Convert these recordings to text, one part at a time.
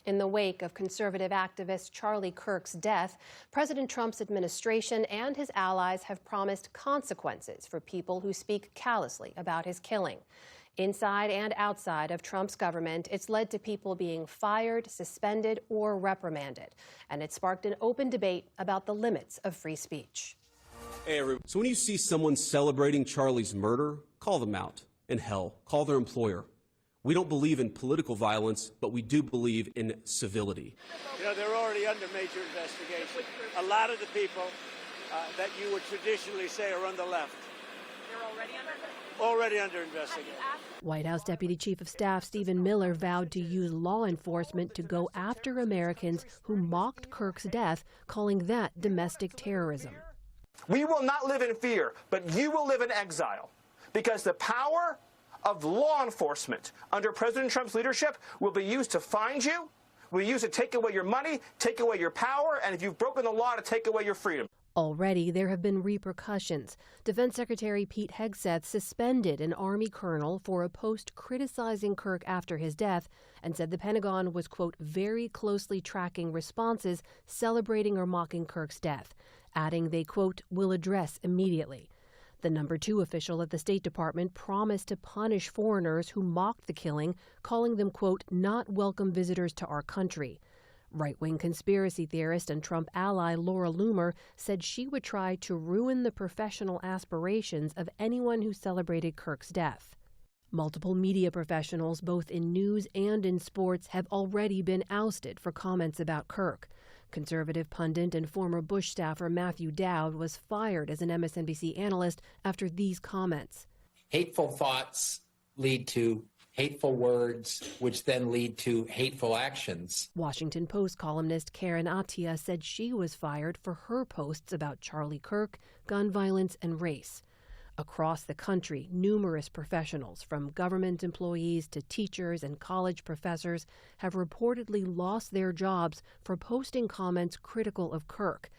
In the wake of conservative activist Charlie Kirk's death, President Trump's administration and his allies have promised consequences for people who speak callously about his killing. Inside and outside of Trump's government, it's led to people being fired, suspended, or reprimanded. And it sparked an open debate about the limits of free speech. Hey, everyone. So when you see someone celebrating Charlie's murder, call them out. And hell, call their employer. We don't believe in political violence, but we do believe in civility. You know, they're already under major investigation. A lot of the people that you would traditionally say are on the left. They're already under investigation. White House Deputy Chief of Staff Stephen Miller vowed to use law enforcement to go after Americans who mocked Kirk's death, calling that domestic terrorism. We will not live in fear, but you will live in exile, because the power of law enforcement under President Trump's leadership will be used to find you, will be used to take away your money, take away your power, and if you've broken the law, to take away your freedom. Already, there have been repercussions. Defense Secretary Pete Hegseth suspended an Army colonel for a post criticizing Kirk after his death and said the Pentagon was, quote, very closely tracking responses celebrating or mocking Kirk's death, adding they, quote, will address immediately. The number 2 official at the State Department promised to punish foreigners who mocked the killing, calling them, quote, not welcome visitors to our country. Right-wing conspiracy theorist and Trump ally Laura Loomer said she would try to ruin the professional aspirations of anyone who celebrated Kirk's death. Multiple media professionals, both in news and in sports, have already been ousted for comments about Kirk. Conservative pundit and former Bush staffer Matthew Dowd was fired as an MSNBC analyst after these comments. Hateful thoughts lead to hateful words, which then lead to hateful actions. Washington Post columnist Karen Attiah said she was fired for her posts about Charlie Kirk, gun violence, and race. Across the country, numerous professionals, from government employees to teachers and college professors, have reportedly lost their jobs for posting comments critical of Kirk,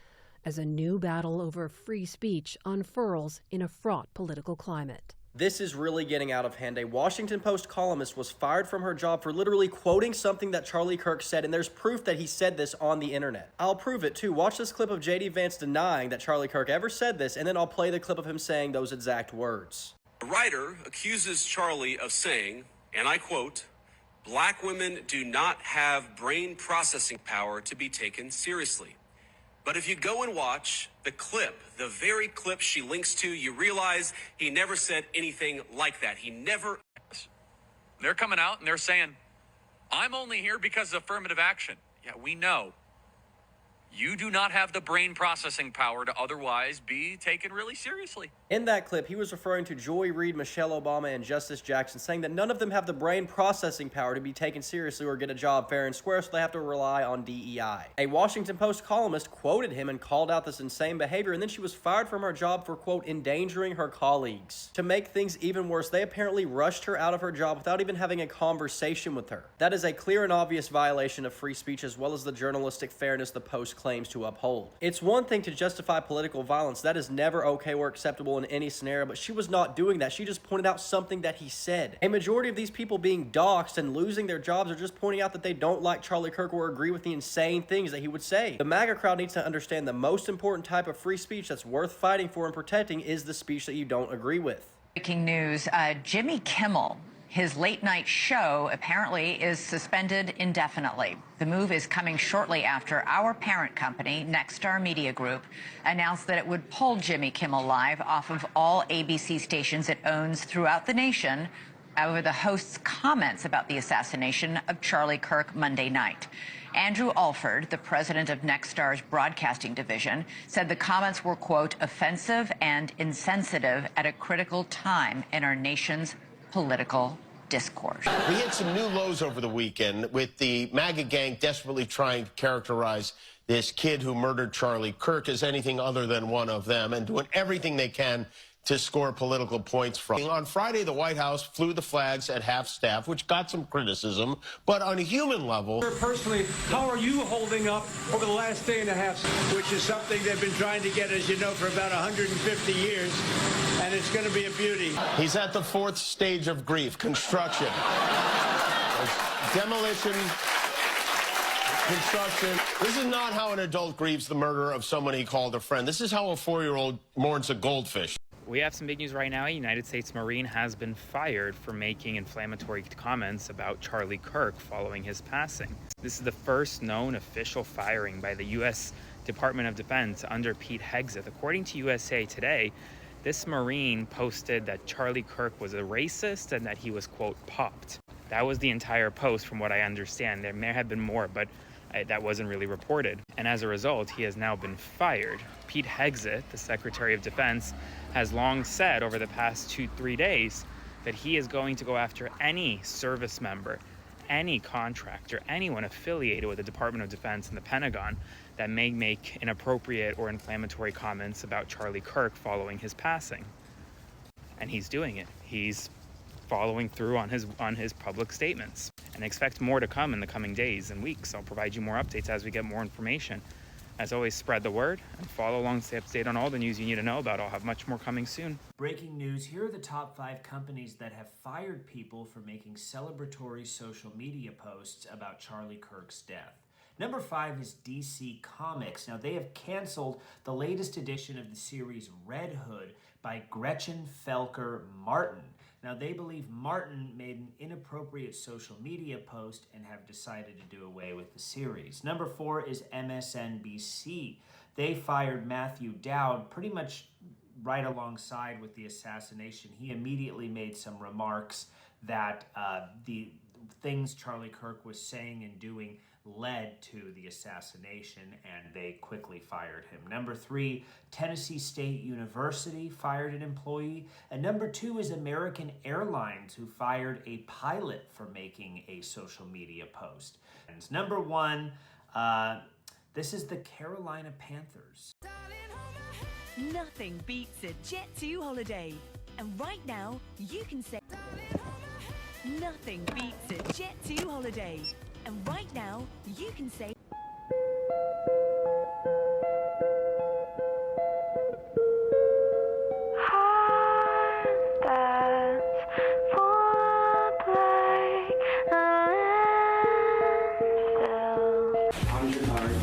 as a new battle over free speech unfurls in a fraught political climate. This is really getting out of hand. A Washington Post columnist was fired from her job for literally quoting something that Charlie Kirk said, and there's proof that he said this on the internet. I'll prove it too. Watch this clip of J.D. Vance denying that Charlie Kirk ever said this, and then I'll play the clip of him saying those exact words. The writer accuses Charlie of saying, and I quote, black women do not have brain processing power to be taken seriously. But if you go and watch the clip, the very clip she links to, you realize he never said anything like that. He never. They're coming out and they're saying, I'm only here because of affirmative action. Yeah, we know. You do not have the brain processing power to otherwise be taken really seriously. In that clip, he was referring to Joy Reid, Michelle Obama, and Justice Jackson, saying that none of them have the brain processing power to be taken seriously or get a job fair and square, so they have to rely on DEI. A Washington Post columnist quoted him and called out this insane behavior, and then she was fired from her job for, quote, endangering her colleagues. To make things even worse, they apparently rushed her out of her job without even having a conversation with her. That is a clear and obvious violation of free speech, as well as the journalistic fairness the Post claims to uphold. It's one thing to justify political violence. That is never okay or acceptable in any scenario, but she was not doing that. She just pointed out something that he said. A majority of these people being doxxed and losing their jobs are just pointing out that they don't like Charlie Kirk or agree with the insane things that he would say. The MAGA crowd needs to understand the most important type of free speech that's worth fighting for and protecting is the speech that you don't agree with. Breaking news, Jimmy Kimmel, his late-night show apparently is suspended indefinitely. The move is coming shortly after our parent company, Nexstar Media Group, announced that it would pull Jimmy Kimmel Live off of all ABC stations it owns throughout the nation over the host's comments about the assassination of Charlie Kirk Monday night. Andrew Alford, the president of Nexstar's broadcasting division, said the comments were, quote, offensive and insensitive at a critical time in our nation's political discourse. We hit some new lows over the weekend with the MAGA gang desperately trying to characterize this kid who murdered Charlie Kirk as anything other than one of them and doing everything they can to score political points from. On Friday, the White House flew the flags at half-staff, which got some criticism, but on a human level... Personally, how are you holding up over the last day and a half? Which is something they've been trying to get, as you know, for about 150 years, and it's going to be a beauty. He's at the 4th stage of grief, construction. Demolition construction. This is not how an adult grieves the murder of someone he called a friend. This is how a 4-year-old mourns a goldfish. We have some big news right now. A United States Marine has been fired for making inflammatory comments about Charlie Kirk following his passing. This is the first known official firing by the U.S. Department of Defense under Pete Hegseth. According to USA Today, this Marine posted that Charlie Kirk was a racist and that he was, quote, popped. That was the entire post from what I understand. There may have been more, but that wasn't really reported. And as a result, he has now been fired. Pete Hegseth, the Secretary of Defense, has long said over the past 2-3 days that he is going to go after any service member, any contractor, anyone affiliated with the Department of Defense and the Pentagon that may make inappropriate or inflammatory comments about Charlie Kirk following his passing. And he's doing it. He's following through on his public statements. And expect more to come in the coming days and weeks. I'll provide you more updates as we get more information. As always, spread the word and follow along to stay up to date on all the news you need to know about. I'll have much more coming soon. Breaking news, here are the top 5 companies that have fired people for making celebratory social media posts about Charlie Kirk's death. Number 5 is DC Comics. Now, they have canceled the latest edition of the series Red Hood by Gretchen Felker Martin. Now, they believe Martin made an inappropriate social media post and have decided to do away with the series. Number 4 is MSNBC. They fired Matthew Dowd pretty much right alongside with the assassination. He immediately made some remarks that the things Charlie Kirk was saying and doing led to the assassination, and they quickly fired him. Number 3, Tennessee State University fired an employee. And number 2 is American Airlines, who fired a pilot for making a social media post. And number 1, this is the Carolina Panthers. Nothing beats a Jet2 holiday. And right now, you can say nothing beats a Jet2 holiday. And right now, you can say I'm Jabari.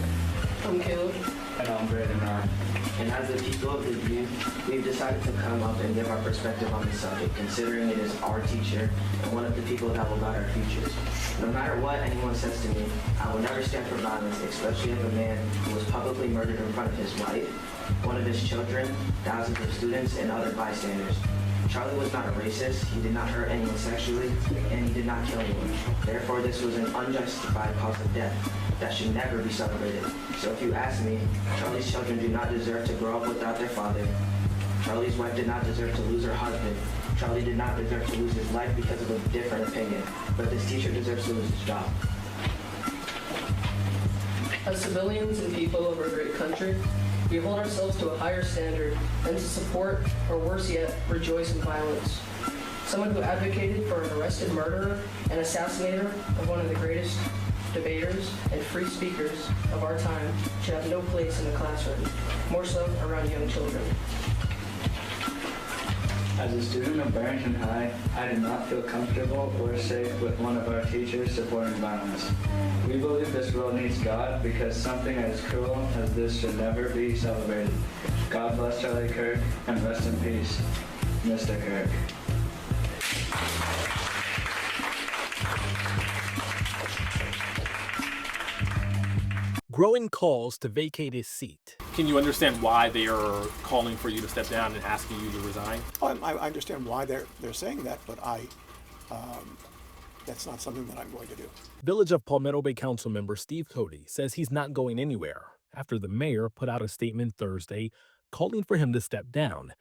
I'm Caleb. And I'm Brandon. And as the people of the view, we've decided to come up and give our perspective on the subject, considering it is our teacher and one of the people that will guide our futures. No matter what anyone says to me, I will never stand for violence, especially of a man who was publicly murdered in front of his wife, one of his children, thousands of students, and other bystanders. Charlie was not a racist, he did not hurt anyone sexually, and he did not kill anyone. Therefore, this was an unjustified cause of death that should never be celebrated. So if you ask me, Charlie's children do not deserve to grow up without their father. Charlie's wife did not deserve to lose her husband. Charlie did not deserve to lose his life because of a different opinion. But this teacher deserves to lose his job. As civilians and people of our great country, we hold ourselves to a higher standard and to support, or worse yet, rejoice in violence. Someone who advocated for an arrested murderer and assassinator of one of the greatest debaters and free speakers of our time should have no place in the classroom, more so around young children. As a student of Barrington High, I did not feel comfortable or safe with one of our teachers supporting violence. We believe this world needs God because something as cruel as this should never be celebrated. God bless Charlie Kirk and rest in peace, Mr. Kirk. Growing calls to vacate his seat. Can you understand why they are calling for you to step down and asking you to resign? I understand why they're saying that, but that's not something that I'm going to do. Village of Palmetto Bay Councilmember Steve Cody says he's not going anywhere after the mayor put out a statement Thursday calling for him to step down.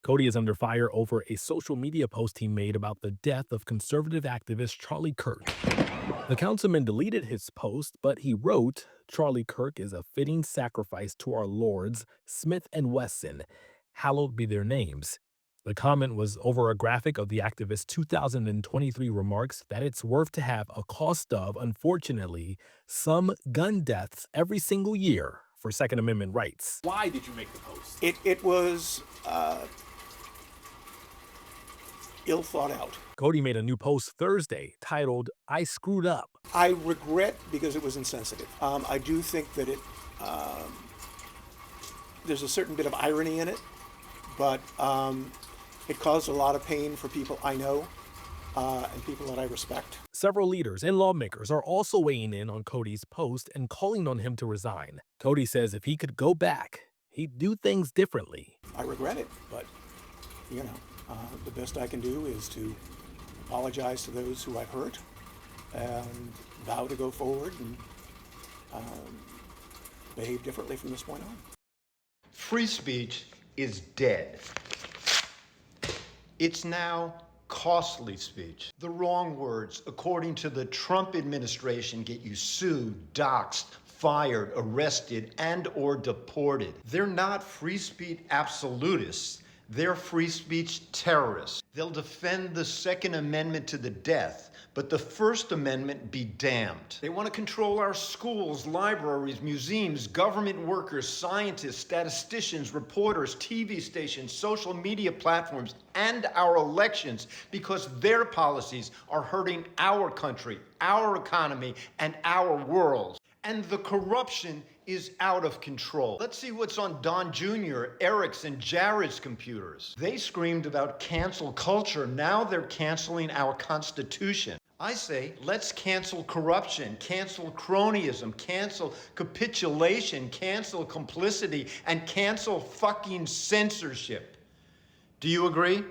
Cody is under fire over a social media post he made about the death of conservative activist Charlie Kirk. The councilman deleted his post, but he wrote, "Charlie Kirk is a fitting sacrifice to our lords, Smith and Wesson. Hallowed be their names." The comment was over a graphic of the activist's 2023 remarks that it's worth to have a cost of, unfortunately, some gun deaths every single year for Second Amendment rights. Why did you make the post? It was ill thought out. Cody made a new post Thursday titled, "I screwed up." I regret because it was insensitive. I do think that there's a certain bit of irony in it, but it caused a lot of pain for people I know and people that I respect. Several leaders and lawmakers are also weighing in on Cody's post and calling on him to resign. Cody says if he could go back, he'd do things differently. I regret it, but, the best I can do is to apologize to those who I've hurt and vow to go forward and behave differently from this point on. Free speech is dead. It's now costly speech. The wrong words, according to the Trump administration, get you sued, doxxed, fired, arrested, and or deported. They're not free speech absolutists. They're free speech terrorists. They'll defend the Second Amendment to the death, but the First Amendment be damned. They want to control our schools, libraries, museums, government workers, scientists, statisticians, reporters, TV stations, social media platforms, and our elections because their policies are hurting our country, our economy, and our world. And the corruption is out of control. Let's see what's on Don Jr., Eric's, and Jared's computers. They screamed about cancel culture. Now they're canceling our Constitution. I say, let's cancel corruption, cancel cronyism, cancel capitulation, cancel complicity, and cancel fucking censorship. Do you agree?